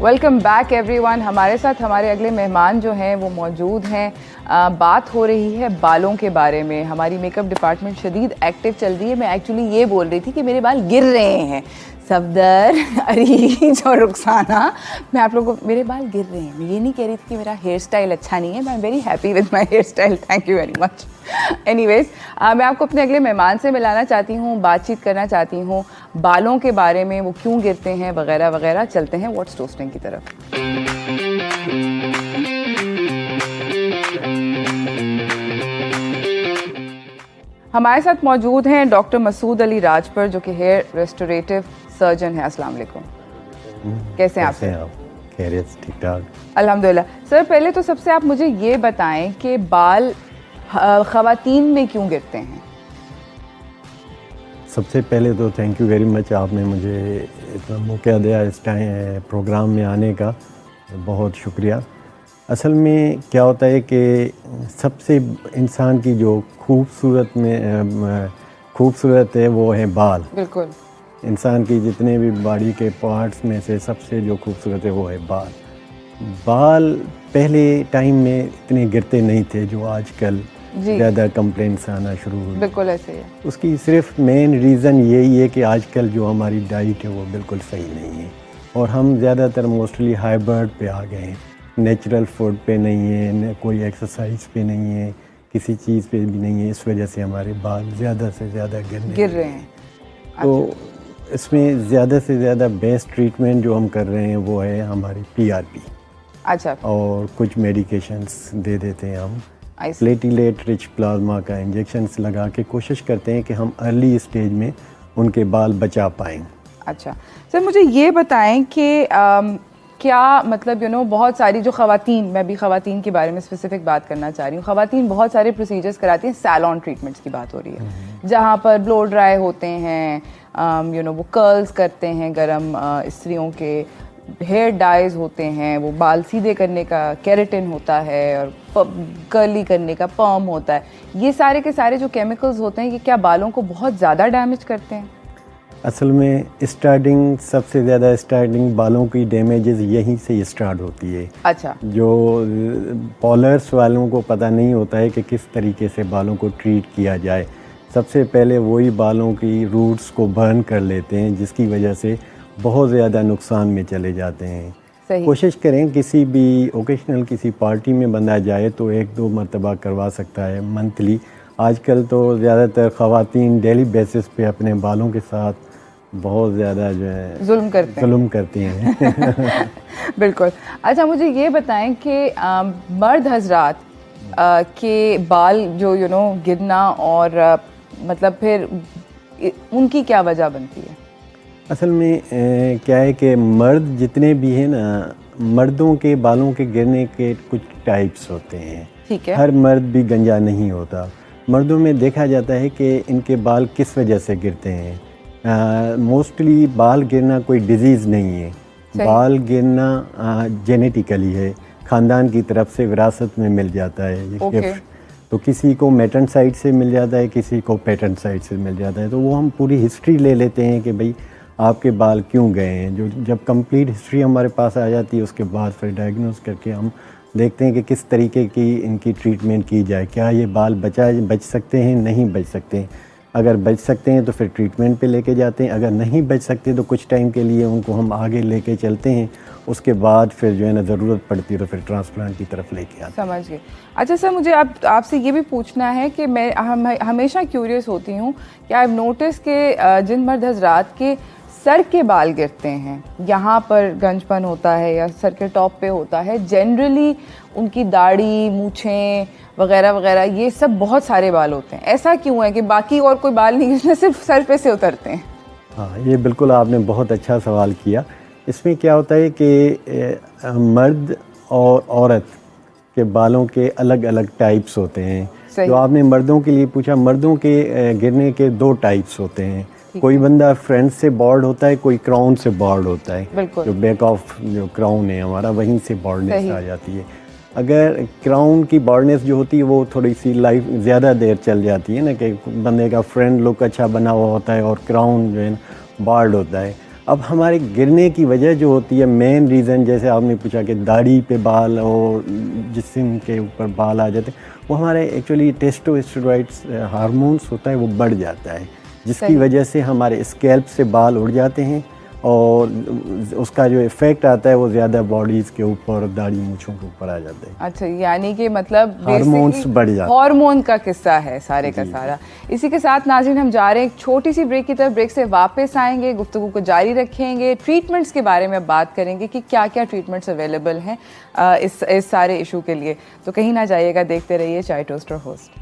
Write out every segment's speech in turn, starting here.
Welcome back everyone. हमारे साथ हमारे अगले मेहमान जो हैं वो मौजूद हैं। बात हो रही है बालों के बारे में। हमारी मेकअप डिपार्टमेंट शदीद एक्टिव चल रही है। मैं एक्चुअली ये बोल रही थी कि मेरे बाल गिर रहे हैं। सफदर, अरीज और रुखसाना, मैं आप लोगों को, मेरे बाल गिर रहे हैं। मैं ये नहीं कह रही थी कि मेरा हेयर स्टाइल अच्छा नहीं है। I am very happy with my hair style, thank you very much. Anyways, मैं आपको अपने अगले मेहमान से मिलाना चाहती हूँ, बातचीत करना चाहती हूँ बालों के बारे में, वो क्यों गिरते हैं वगैरह वगैरह। चलते हैं व्हाट्स टोस्टिंग की तरफ। हमारे साथ मौजूद हैं डॉक्टर मसूद अली राजपर, जो कि हेयर रेस्टोरेटिव सर्जन है। अस्सलाम वालेकुम। कैसे हैं आप? खैरियत, ठीक ठाक, अल्हम्दुलिल्लाह। सर, पहले तो सबसे आप मुझे ये बताएं कि बाल ख़वातीन में क्यों गिरते हैं? सबसे पहले तो थैंक यू वेरी मच, आपने मुझे इतना मौका दिया इस टाइम प्रोग्राम में आने का, बहुत शुक्रिया। असल में क्या होता है कि सबसे इंसान की जो खूबसूरत है वो है बाल। बिल्कुल। इंसान की जितने भी बॉडी के पार्ट्स में से सबसे जो खूबसूरत है वो है बाल। बाल पहले टाइम में इतने गिरते नहीं थे जो आजकल ज़्यादा कंप्लेंट्स आना शुरू हुई। बिल्कुल ऐसे ही है। उसकी सिर्फ मेन रीज़न यही है कि आजकल जो हमारी डाइट है वो बिल्कुल सही नहीं है और हम ज़्यादातर मोस्टली हाइब्रिड पे आ गए हैं। नेचुरल फूड पे नहीं है, कोई एक्सरसाइज पे नहीं है, किसी चीज़ पे भी नहीं है। इस वजह से हमारे बाल ज़्यादा से ज़्यादा गिर रहे हैं। तो इसमें ज़्यादा से ज़्यादा बेस्ट ट्रीटमेंट जो हम कर रहे हैं वो है हमारी PRP। अच्छा। और कुछ मेडिकेशंस दे देते हैं हम। प्लेटिलेट रिच प्लाज्मा का इंजेक्शंस लगा के कोशिश करते हैं कि हम अर्ली स्टेज में उनके बाल बचा पाएँ। अच्छा सर, मुझे ये बताएं कि क्या मतलब बहुत सारी जो ख़वातीन, मैं भी ख़वातीन के बारे में स्पेसिफिक बात करना चाह रही हूँ। ख़वातीन बहुत सारे प्रोसीजर्स कराती हैं। सैलॉन ट्रीटमेंट्स की बात हो रही है, जहाँ पर ब्लो ड्राई होते हैं, वो कर्ल्स करते हैं गरम स्त्रियों के, हेयर डाइज होते हैं, वो बाल सीधे करने का केराटिन होता है और कर्ली करने का पर्म होता है। ये सारे के सारे जो केमिकल्स होते हैं, ये क्या बालों को बहुत ज़्यादा डैमेज करते हैं? असल में सबसे ज़्यादा स्टार्टिंग बालों की डैमेजेस यहीं से स्टार्ट होती है। अच्छा। जो पॉलर्स वालों को पता नहीं होता है कि किस तरीके से बालों को ट्रीट किया जाए। सबसे पहले वही बालों की रूट्स को बर्न कर लेते हैं, जिसकी वजह से बहुत ज़्यादा नुकसान में चले जाते हैं। सही। कोशिश करें किसी भी ओकेशनल किसी पार्टी में बंदा जाए तो 1-2 मरतबा करवा सकता है मंथली। आजकल तो ज़्यादातर ख़वातीन डेली बेसिस पे अपने बालों के साथ बहुत ज़्यादा जो है जुल्म करती हैं। बिल्कुल। अच्छा, मुझे ये बताएं कि मर्द हजरात के बाल जो गिरना और मतलब फिर उनकी क्या वजह बनती है? असल में क्या है कि मर्द जितने भी हैं ना, मर्दों के बालों के गिरने के कुछ टाइप्स होते हैं। ठीक है। हर मर्द भी गंजा नहीं होता। मर्दों में देखा जाता है कि इनके बाल किस वजह से गिरते हैं। मोस्टली बाल गिरना कोई डिजीज़ नहीं है। बाल गिरना जेनेटिकली है, ख़ानदान की तरफ से विरासत में मिल जाता है ये गिफ्ट। तो किसी को मैटर्न साइड से मिल जाता है, किसी को पैटर्न साइड से मिल जाता है। तो वो हम पूरी हिस्ट्री ले लेते हैं कि भाई आपके बाल क्यों गए हैं। जो जब कंप्लीट हिस्ट्री हमारे पास आ जाती है, उसके बाद फिर डायग्नोस करके हम देखते हैं कि किस तरीके की इनकी ट्रीटमेंट की जाए। क्या ये बाल बच सकते हैं, नहीं बच सकते हैं। अगर बच सकते हैं तो फिर ट्रीटमेंट पे लेके जाते हैं, अगर नहीं बच सकते तो कुछ टाइम के लिए उनको हम आगे लेके चलते हैं। उसके बाद फिर जो है ना ज़रूरत पड़ती है तो फिर ट्रांसप्लांट की तरफ लेके आते हैं। समझ गए। अच्छा सर, मुझे आपसे ये भी पूछना है कि मैं हमेशा क्यूरियस होती हूँ कि आई हैव नोटिस के जिन मर्द हजरात के सर के बाल गिरते हैं, यहाँ पर गंजपन होता है या सर के टॉप पे होता है, जनरली उनकी दाढ़ी, मूछें वगैरह वगैरह, ये सब बहुत सारे बाल होते हैं। ऐसा क्यों है कि बाकी और कोई बाल नहीं गिरते, सिर्फ सर पे से उतरते हैं? हाँ, ये बिल्कुल आपने बहुत अच्छा सवाल किया। इसमें क्या होता है कि मर्द और औरत के बालों के अलग अलग टाइप्स होते हैं। जो आपने मर्दों के लिए पूछा, मर्दों के गिरने के 2 टाइप्स होते हैं। कोई बंदा फ्रंट से बॉल्ड होता है, कोई क्राउन से बॉल्ड होता है। जो बैक ऑफ जो क्राउन है हमारा, वहीं से बॉल्डनेस आ जाती है। अगर क्राउन की बॉल्डनेस जो होती है वो थोड़ी सी लाइफ ज़्यादा देर चल जाती है ना, कि बंदे का फ्रंट लुक अच्छा बना हुआ होता है और क्राउन जो है ना बॉल्ड होता है। अब हमारे गिरने की वजह जो होती है, मेन रीज़न जैसे आपने पूछा कि दाढ़ी पे बाल और जिस्म के ऊपर बाल आ जाते हैं, वो हमारे एक्चुअली टेस्टोस्टेरॉइड्स हार्मोन्स होता है वो बढ़ जाता है, जिसकी वजह से हमारे स्कैल्प से बाल उड़ जाते हैं और उसका जो इफ़ेक्ट आता है वो ज़्यादा बॉडीज़ के ऊपर, दाढ़ी मूंछों के ऊपर आ जाता है। अच्छा, यानी कि मतलब हार्मोन्स बढ़ जाते हैं, हार्मोन का किस्सा है सारे का सारा। इसी के साथ नाज़रीन हम जा रहे हैं एक छोटी सी ब्रेक की तरफ, ब्रेक से वापस आएंगे, गुफ्तगू को जारी रखेंगे, ट्रीटमेंट्स के बारे में बात करेंगे कि क्या क्या ट्रीटमेंट्स अवेलेबल हैं इस सारे इशू के लिए। तो कहीं ना जाइएगा, देखते रहिए chai toaster host.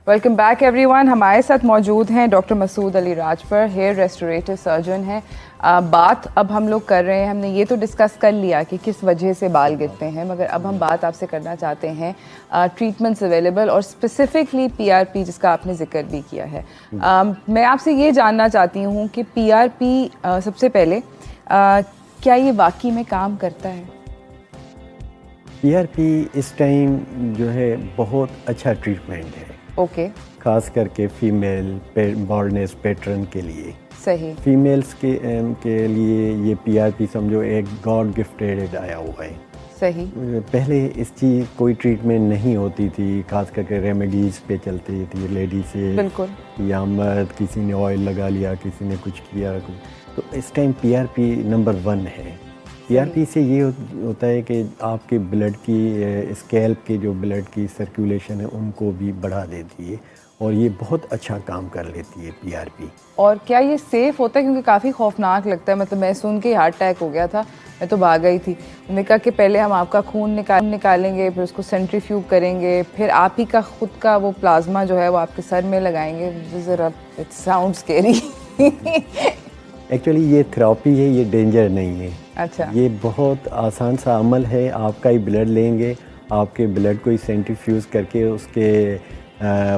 Welcome back everyone. हमारे साथ मौजूद हैं doctor Masood Ali Rajpar, hair restorative surgeon हैं। बात अब हम लोग कर रहे हैं, हमने ये तो डिस्कस कर लिया कि किस वजह से बाल गिरते हैं, मगर अब हम बात आपसे करना चाहते हैं ट्रीटमेंट्स अवेलेबल और स्पेसिफिकली पीआरपी जिसका आपने जिक्र भी किया है। मैं आपसे ये जानना चाहती हूँ कि पीआरपी सबसे पहले क्या ये वाकई में काम करता है? पीआरपी इस टाइम जो है बहुत अच्छा ट्रीटमेंट है। ओके। खास करके फीमेल बॉल्डनेस पैटर्न के लिए। सही। फीमेल्स के लिए ये पीआरपी समझो एक गॉड गिफ्टेड आया हुआ है। सही। पहले इस चीज़ कोई ट्रीटमेंट नहीं होती थी, खास करके रेमेडीज़ पे चलती थी लेडी से, बिल्कुल, या मर्द, किसी ने ऑयल लगा लिया, किसी ने कुछ किया। तो इस टाइम पीआरपी नंबर 1 है। पीआरपी से ये होता है कि आपके ब्लड की स्कैल्प के जो ब्लड की सर्कुलेशन है उनको भी बढ़ा देती है और ये बहुत अच्छा काम कर लेती है पीआरपी। और क्या ये सेफ़ होता है? क्योंकि काफ़ी खौफनाक लगता है, मतलब मैं सुन के हार्ट अटैक हो गया था, मैं तो भाग गई थी। उन्होंने कहा कि पहले हम आपका खून निकालेंगे, फिर उसको सेंट्रीफ्यूग करेंगे, फिर आप ही का खुद का वो प्लाज्मा जो है वो आपके सर में लगाएंगे। ज़रा इट साउंड स्केरी। एक्चुअली ये थेरेपी है, ये डेंजर नहीं है। अच्छा। ये बहुत आसान सा अमल है। आपका ही ब्लड लेंगे, आपके ब्लड को ही सेंट्रीफ्यूज करके उसके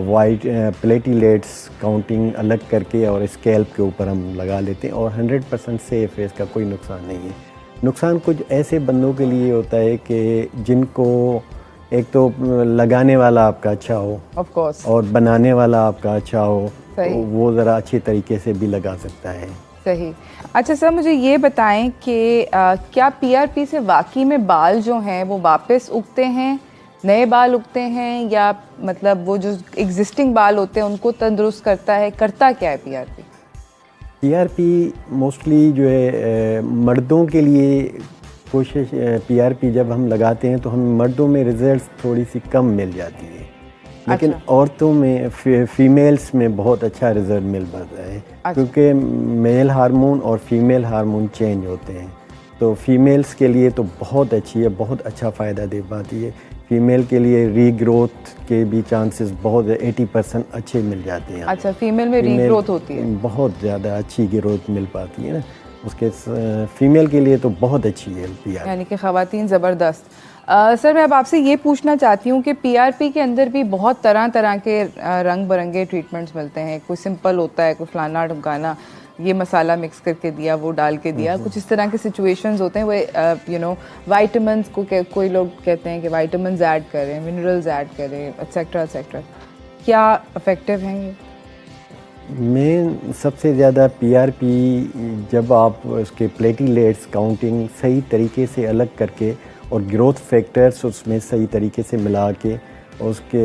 वाइट प्लेटलेट्स काउंटिंग अलग करके और स्कैल्प के ऊपर हम लगा लेते हैं और 100% सेफ है, इसका कोई नुकसान नहीं है। नुकसान कुछ ऐसे बंदों के लिए होता है कि जिनको एक तो लगाने वाला आपका अच्छा हो, ऑफ कोर्स, और बनाने वाला आपका अच्छा हो, तो वो ज़रा अच्छे तरीके से भी लगा सकता है। सही। अच्छा सर, मुझे ये बताएं कि क्या पीआरपी से वाकई में बाल जो हैं वो वापस उगते हैं, नए बाल उगते हैं, या मतलब वो जो एग्जिस्टिंग बाल होते हैं उनको तंदुरुस्त करता है? करता क्या है पीआरपी? पीआरपी मोस्टली जो है मर्दों के लिए कोशिश, पीआरपी जब हम लगाते हैं तो हमें मर्दों में रिजल्ट्स थोड़ी सी कम मिल जाती है, लेकिन अच्छा। औरतों में फीमेल्स में बहुत अच्छा रिजल्ट मिल पाता है। अच्छा। क्योंकि मेल हार्मोन और फीमेल हार्मोन चेंज होते हैं, तो फीमेल्स के लिए तो बहुत अच्छी है, बहुत अच्छा फ़ायदा दे पाती है। फीमेल के लिए रीग्रोथ के भी चांसेस बहुत 80% अच्छे मिल जाते हैं। अच्छा, फीमेल में रीग्रोथ होती है? बहुत ज़्यादा अच्छी ग्रोथ मिल पाती है ना उसके। फीमेल के लिए तो बहुत अच्छी है पीआरपी, यानी कि ख़वातीन ज़बरदस्त। सर मैं अब आपसे ये पूछना चाहती हूँ कि पीआरपी के अंदर भी बहुत तरह तरह के रंग बिरंगे ट्रीटमेंट्स मिलते हैं। कोई सिंपल होता है, कोई फलाना ढमकाना, ये मसाला मिक्स करके दिया, वो डाल के दिया, कुछ इस तरह के सिचुएशंस होते हैं। वो वाइटामिन्स को कोई लोग कहते हैं कि वाइटामिन्स ऐड करें, मिनरल्स ऐड करें, एक्सेट्रा एक्सेट्रा। क्या इफेक्टिव हैं ये? मेन सबसे ज़्यादा पीआरपी जब आप उसके प्लेटलेट्स काउंटिंग सही तरीके से अलग करके और ग्रोथ फैक्टर्स उसमें सही तरीके से मिला के, उसके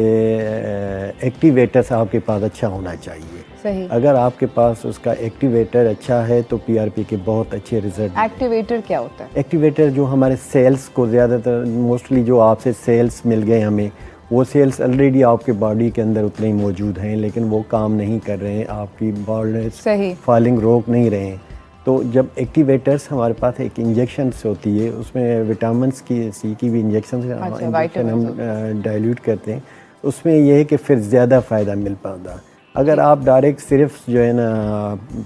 एक्टिवेटर्स आपके पास अच्छा होना चाहिए। सही। अगर आपके पास उसका एक्टिवेटर अच्छा है तो पीआरपी के बहुत अच्छे रिजल्ट। एक्टिवेटर क्या होता है? एक्टिवेटर जो हमारे सेल्स को, ज़्यादातर मोस्टली जो आपसे सेल्स मिल गए हमें, वो सेल्स ऑलरेडी आपके बॉडी के अंदर उतने ही मौजूद हैं, लेकिन वो काम नहीं कर रहे हैं, आपकी बॉडी सही फॉलिंग रोक नहीं रहे हैं, तो जब एक्टिवेटर्स हमारे पास एक इंजेक्शन्स होती है, उसमें विटामिन सी की भी इंजेक्शन हम डाइल्यूट करते हैं, उसमें यह है कि फिर ज़्यादा फ़ायदा मिल पाता। अगर आप डायरेक्ट सिर्फ जो है ना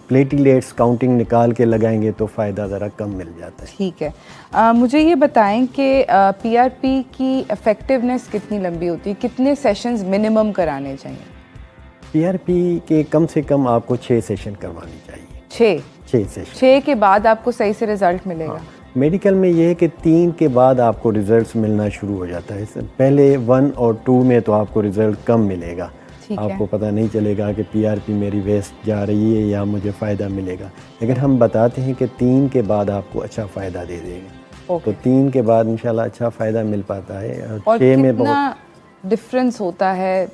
प्लेटलेट्स काउंटिंग निकाल के लगाएंगे तो फ़ायदा ज़रा कम मिल जाता है। ठीक है। मुझे ये बताएं कि पीआरपी की इफ़ेक्टिवनेस कितनी लंबी होती है, कितने सेशंस मिनिमम कराने चाहिए? पीआरपी के कम से कम आपको 6 सेशन करवानी चाहिए। 6 सेशन। 6 के बाद आपको सही से रिजल्ट मिलेगा? हाँ। मेडिकल में ये है कि 3 के बाद आपको रिजल्ट्स मिलना शुरू हो जाता है। पहले 1 और 2 में तो आपको रिजल्ट कम मिलेगा, आपको पता नहीं चलेगा कि पीआरपी मेरी वेस्ट जा रही है या मुझे फ़ायदा मिलेगा, लेकिन हम बताते हैं कि 3 के बाद आपको अच्छा फ़ायदा दे देगा। तो 3 के बाद इंशाल्लाह अच्छा फ़ायदा मिल पाता है। और 6 में बहुत डिफरेंस होता है,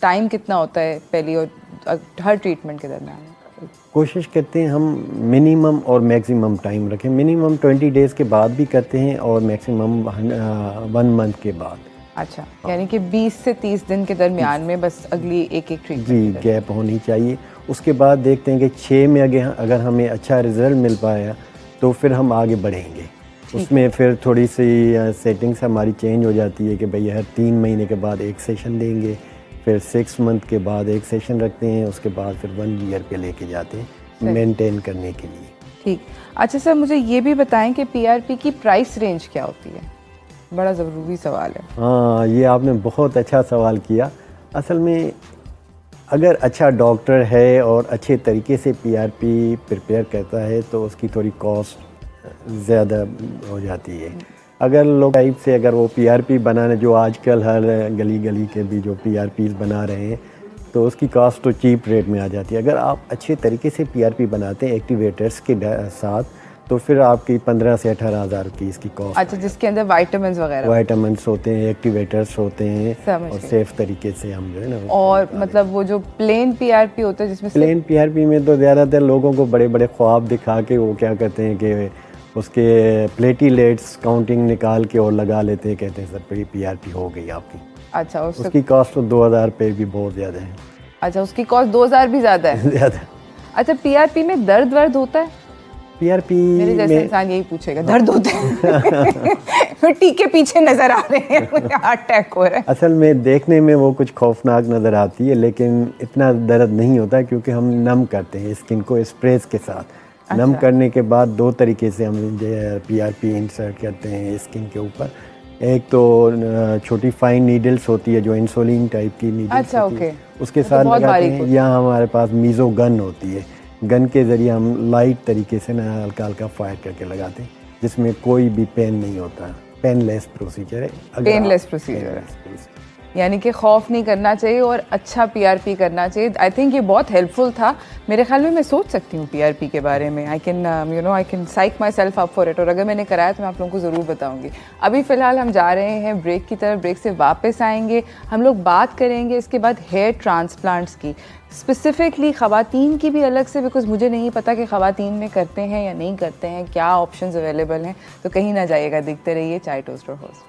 टाइम कितना होता है पहली और हर ट्रीटमेंट के दरमियान? कोशिश करते हैं हम मिनिमम और मैक्सिमम टाइम रखें। मिनिमम 20 डेज़ के बाद भी करते हैं और मैक्सिमम 1 मंथ के बाद। अच्छा, यानी कि 20 से 30 दिन के दरमियान में बस अगली एक ट्रीटमेंट जी गैप होनी चाहिए। उसके बाद देखते हैं कि 6 में अगर हमें अच्छा रिज़ल्ट मिल पाया तो फिर हम आगे बढ़ेंगे। उसमें फिर थोड़ी सी सेटिंग्स हमारी चेंज हो जाती है कि भाई हर 3 महीने के बाद एक सेशन देंगे, फिर 6 मंथ के बाद एक सेशन रखते हैं, उसके बाद फिर 1 ईयर पे लेके जाते हैं मेंटेन करने के लिए। ठीक। अच्छा सर, मुझे ये भी बताएं कि पीआरपी की प्राइस रेंज क्या होती है? बड़ा ज़रूरी सवाल है। हाँ, ये आपने बहुत अच्छा सवाल किया। असल में अगर अच्छा डॉक्टर है और अच्छे तरीके से पीआरपी प्रिपेयर करता है तो उसकी थोड़ी कॉस्ट ज़्यादा हो जाती है। अगर लोग टाइप से अगर वो पीआरपी बनाने, जो आजकल हर गली गली के भी जो पीआरपीज़ बना रहे हैं, तो उसकी कॉस्ट तो चीप रेट में आ जाती है। अगर आप अच्छे तरीके से पीआरपी बनाते हैं एक्टिवेटर्स के साथ, तो फिर आपकी 15 से 18 हज़ार की इसकी कॉस्ट। अच्छा, जिसके अंदर वाइटामिन्स होते हैं, एक्टिवेटर्स होते हैं और सेफ तरीके से हम जो है ना। और मतलब वो जो प्लेन पीआरपी होता है, जिसमें प्लेन पीआरपी में तो ज़्यादातर लोगों को बड़े बड़े ख्वाब दिखा के वो क्या करते हैं कि उसके प्लेटलेट्स काउंटिंग निकाल के और लगा लेते हैं, कहते हैं सर पीआरपी हो गई आपकी। अच्छा, उसकी कॉस्ट तो 2000 रुपये भी बहुत ज़्यादा है। अच्छा, उसकी कॉस्ट 2000 भी ज़्यादा है? ज़्यादा। अच्छा, पीआरपी में दर्द होता है? पीआरपी मेरे जैसे इंसान यही पूछेगा, दर्द होता है? टीके पीछे नजर आ रहे हैं, मुझे हार्ट अटैक हो रहा है। असल में देखने में वो कुछ खौफनाक नज़र आती है, लेकिन इतना दर्द नहीं होता क्योंकि हम नम करते हैं स्किन को स्प्रेज के साथ। अच्छा। नम करने के बाद 2 तरीके से हम पीआरपी इंसर्ट करते हैं स्किन के ऊपर। एक तो छोटी फाइन नीडल्स होती है जो इंसुलिन टाइप की नीडल्स। अच्छा, होती है, उसके साथ लगाते हैं। या हमारे पास मीज़ो गन होती है, गन के ज़रिए हम लाइट तरीके से ना हल्का हल्का फायर करके लगाते हैं, जिसमें कोई भी पेन नहीं होता। पेनलेस प्रोसीजर है। पेनलेस प्रोसीजर है, यानी कि खौफ नहीं करना चाहिए और अच्छा पीआरपी करना चाहिए। आई थिंक ये बहुत हेल्पफुल था। मेरे ख्याल में मैं सोच सकती हूँ पीआरपी के बारे में। I can psych myself up for it, और अगर मैंने कराया तो मैं आप लोगों को ज़रूर बताऊँगी। अभी फ़िलहाल हम जा रहे हैं ब्रेक की तरफ। ब्रेक से वापस आएंगे, हम लोग बात करेंगे इसके बाद हेयर ट्रांसप्लांट्स की, स्पेसिफिकली ख़वातीन की भी अलग से, बिकॉज मुझे नहीं पता कि ख़वातीन में करते हैं या नहीं करते हैं, क्या ऑप्शंस अवेलेबल हैं। तो कहीं ना जाइएगा, देखते रहिए चाय टोस्ट और होस्ट।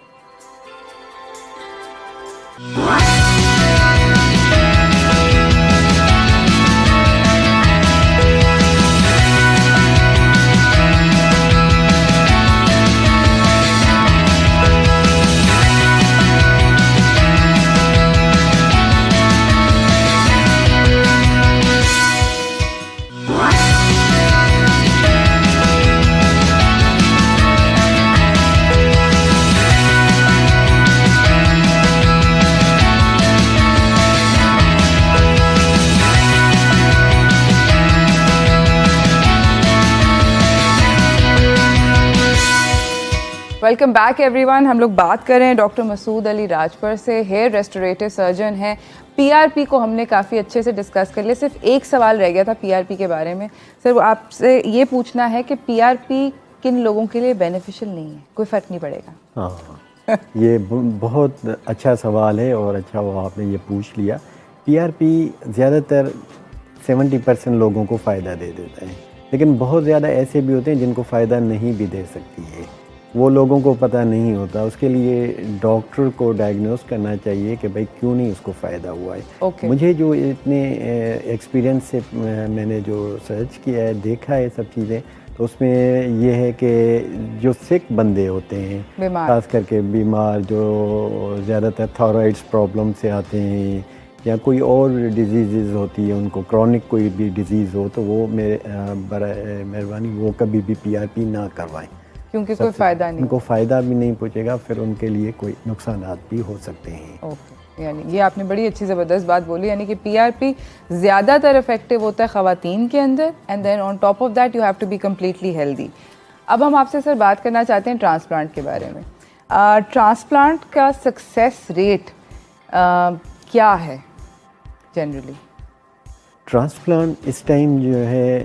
Welcome back everyone. हम लोग बात कर रहे हैं डॉक्टर मसूद अली राजपुर से, हेयर रेस्टोरेटिव सर्जन हैं। पीआरपी को हमने काफ़ी अच्छे से डिस्कस कर लिया। सिर्फ एक सवाल रह गया था पीआरपी के बारे में। सर, आपसे ये पूछना है कि पीआरपी किन लोगों के लिए बेनिफिशियल नहीं है, कोई फ़र्क नहीं पड़ेगा? हाँ, ये बहुत अच्छा सवाल है और अच्छा वो आपने ये पूछ लिया। पीआरपी ज़्यादातर 70% लोगों को फ़ायदा दे देता है, लेकिन बहुत ज़्यादा ऐसे भी होते हैं जिनको फ़ायदा नहीं भी दे सकती है। वो लोगों को पता नहीं होता। उसके लिए डॉक्टर को डायग्नोस करना चाहिए कि भाई क्यों नहीं उसको फ़ायदा हुआ है। मुझे जो इतने एक्सपीरियंस से मैंने जो सर्च किया है, देखा है सब चीज़ें, तो उसमें ये है कि जो सिक बंदे होते हैं, ख़ास करके बीमार जो ज़्यादातर थायराइड्स प्रॉब्लम से आते हैं या कोई और डिजीज़ होती है, उनको क्रॉनिक कोई भी डिजीज़ हो, तो वो मेहरबानी वो कभी भी PRP ना करवाएं, क्योंकि कोई फ़ायदा नहीं, उनको फ़ायदा भी नहीं पहुँचेगा, फिर उनके लिए कोई नुकसानात भी हो सकते हैं। यानी ये आपने बड़ी अच्छी ज़बरदस्त बात बोली, यानी कि PRP ज़्यादातर इफेक्टिव होता है ख़वातीन के अंदर, and then on top of that you have to be completely healthy. अब हम आपसे सर बात करना चाहते हैं ट्रांसप्लांट के बारे में। ट्रांसप्लांट का सक्सेस रेट क्या है जनरली? ट्रांसप्लांट इस टाइम जो है,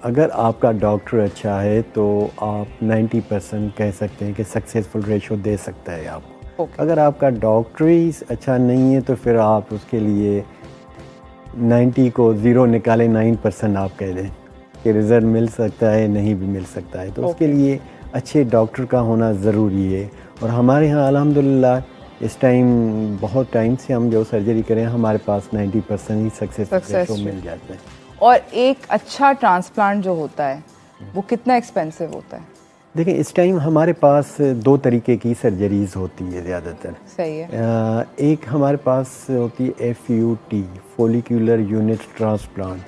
अगर आपका डॉक्टर अच्छा है तो आप 90% कह सकते हैं कि सक्सेसफुल रेशो दे सकता है आपको। अगर आपका डॉक्टर ही अच्छा नहीं है तो फिर आप उसके लिए 90 को 0 निकालें, 9% आप कह दें कि रिज़ल्ट मिल सकता है, नहीं भी मिल सकता है। तो उसके लिए अच्छे डॉक्टर का होना ज़रूरी है। और हमारे यहाँ अल्हम्दुलिल्लाह इस टाइम बहुत टाइम से हम जो सर्जरी करें, हमारे पास 90% ही सक्सेस रेशो मिल जाता है। और एक अच्छा ट्रांसप्लांट जो होता है वो कितना एक्सपेंसिव होता है? देखिए, इस टाइम हमारे पास 2 तरीके की सर्जरीज़ होती है ज़्यादातर। सही है। एक हमारे पास होती है FUT, फॉलिक्यूलर यूनिट ट्रांसप्लांट।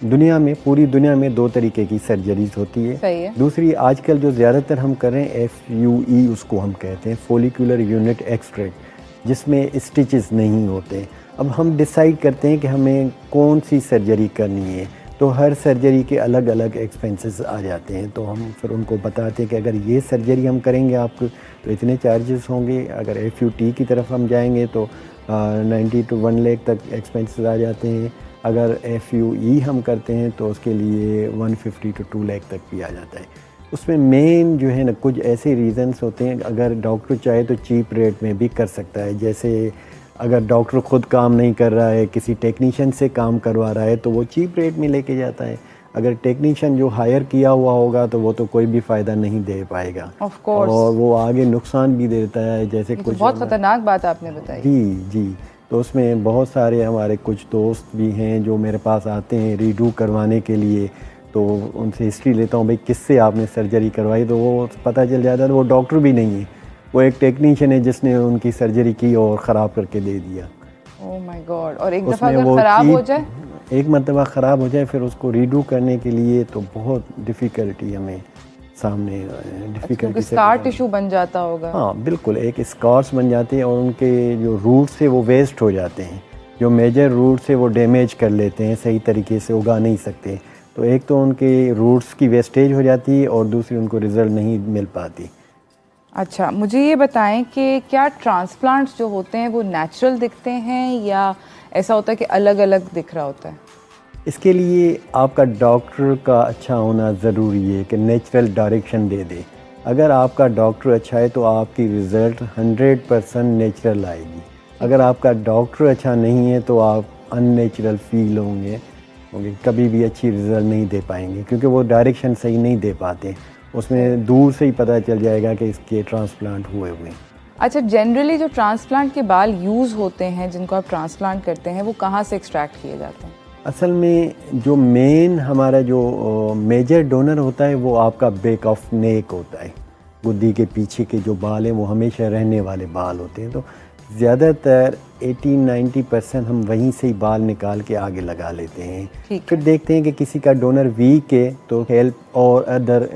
दुनिया में, पूरी दुनिया में 2 तरीके की सर्जरीज़ होती है। सही है। दूसरी आजकल जो ज़्यादातर हम कर रहे हैं FUE, उसको हम कहते हैं फॉलिक्यूलर यूनिट एक्सट्रैक्ट, जिसमें स्टिचेस नहीं होते। अब हम डिसाइड करते हैं कि हमें कौन सी सर्जरी करनी है, तो हर सर्जरी के अलग अलग एक्सपेंसेस आ जाते हैं। तो हम फिर उनको बताते हैं कि अगर ये सर्जरी हम करेंगे आपको तो इतने चार्जेस होंगे, अगर FUT की तरफ हम जाएंगे तो 90 to 1 लाख तक एक्सपेंसेस आ जाते हैं। अगर FUE हम करते हैं तो उसके लिए 150 to 2 लाख तक भी आ जाता है। उसमें मेन जो है ना, कुछ ऐसे रीज़न्स होते हैं, अगर डॉक्टर चाहे तो चीप रेट में भी कर सकता है। जैसे अगर डॉक्टर ख़ुद काम नहीं कर रहा है, किसी टेक्नीशियन से काम करवा रहा है, तो वो चीप रेट में लेके जाता है। अगर टेक्नीशियन जो हायर किया हुआ होगा तो वो तो कोई भी फ़ायदा नहीं दे पाएगा, ऑफ कोर्स, और वो आगे नुकसान भी देता है। जैसे कुछ बहुत ख़तरनाक बात आपने बताई। जी। तो उसमें बहुत सारे हमारे कुछ दोस्त भी हैं जो मेरे पास आते हैं रीडू करवाने के लिए, तो उनसे हिस्ट्री लेता हूँ, भाई किससे आपने सर्जरी करवाई, तो वो पता चल जाता है वो डॉक्टर भी नहीं है, वो एक टेक्नीशियन है जिसने उनकी सर्जरी की और ख़राब करके दे दिया। Oh my God. और एक दफ़ा अगर ख़राब हो जाए, एक मरतबा ख़राब हो जाए, फिर उसको रीडू करने के लिए तो बहुत डिफ़िकल्टी हमें सामने, क्योंकि स्कार टिश्यू बन जाता होगा। हाँ बिल्कुल, एक स्कार्स बन जाते हैं और उनके जो रूट्स है वो वेस्ट हो जाते हैं, जो मेजर रूट्स है वो डैमेज कर लेते हैं, सही तरीके से उगा नहीं सकते। तो एक तो उनके रूट्स की वेस्टेज हो जाती है और दूसरी उनको रिज़ल्ट नहीं मिल पाती। अच्छा, मुझे ये बताएं कि क्या ट्रांसप्लांट्स जो होते हैं वो नेचुरल दिखते हैं या ऐसा होता है कि अलग अलग दिख रहा होता है? इसके लिए आपका डॉक्टर का अच्छा होना ज़रूरी है कि नेचुरल डायरेक्शन दे दे। अगर आपका डॉक्टर अच्छा है तो आपकी रिज़ल्ट 100% नेचुरल आएगी। अगर आपका डॉक्टर अच्छा नहीं है तो आप अननेचुरल फील होंगे, कभी भी अच्छी रिज़ल्ट नहीं दे पाएंगे, क्योंकि वो डायरेक्शन सही नहीं दे पाते। उसमें दूर से ही पता चल जाएगा कि इसके ट्रांसप्लांट हुए हुए। अच्छा, जनरली जो ट्रांसप्लांट के बाल यूज़ होते हैं, जिनको आप ट्रांसप्लांट करते हैं, वो कहाँ से एक्सट्रैक्ट किए जाते हैं? असल में जो मेन हमारा जो मेजर डोनर होता है वो आपका बैक ऑफ नेक होता है। गुद्दी के पीछे के जो बाल हैं वो हमेशा रहने वाले बाल होते हैं, तो ज़्यादातर 80-90% हम वहीं से ही बाल निकाल के आगे लगा लेते हैं। फिर देखते हैं कि किसी का डोनर वीक है तो हेल्प और अदर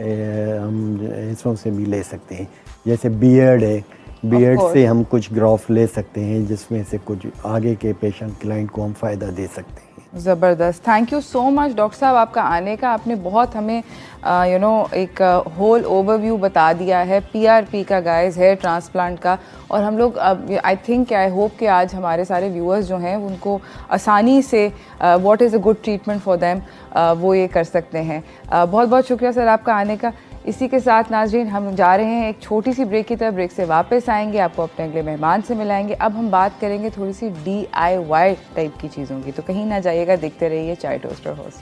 हम हिस्सों से भी ले सकते हैं। जैसे बियर्ड है, बियर्ड से हम कुछ ग्राफ्ट ले सकते हैं जिसमें से कुछ आगे के पेशेंट क्लाइंट को हम फ़ायदा दे सकते हैं। ज़बरदस्त, thank you so much doctor साहब आपका आने का। आपने बहुत हमें एक होल ओवरव्यू बता दिया है PRP का, गाइस, हेयर ट्रांसप्लांट का। और हम लोग आई थिंक, आई होप कि आज हमारे सारे व्यूअर्स जो हैं उनको आसानी से what is a good treatment for them वो ये कर सकते हैं। बहुत बहुत शुक्रिया सर आपका आने का। इसी के साथ नाज़रीन, हम जा रहे हैं एक छोटी सी ब्रेक की तरफ। ब्रेक से वापस आएंगे, आपको अपने अगले मेहमान से मिलाएंगे। अब हम बात करेंगे थोड़ी सी DIY टाइप की चीज़ों की, तो कहीं ना जाइएगा, देखते रहिए चाय टोस्टर हाउस।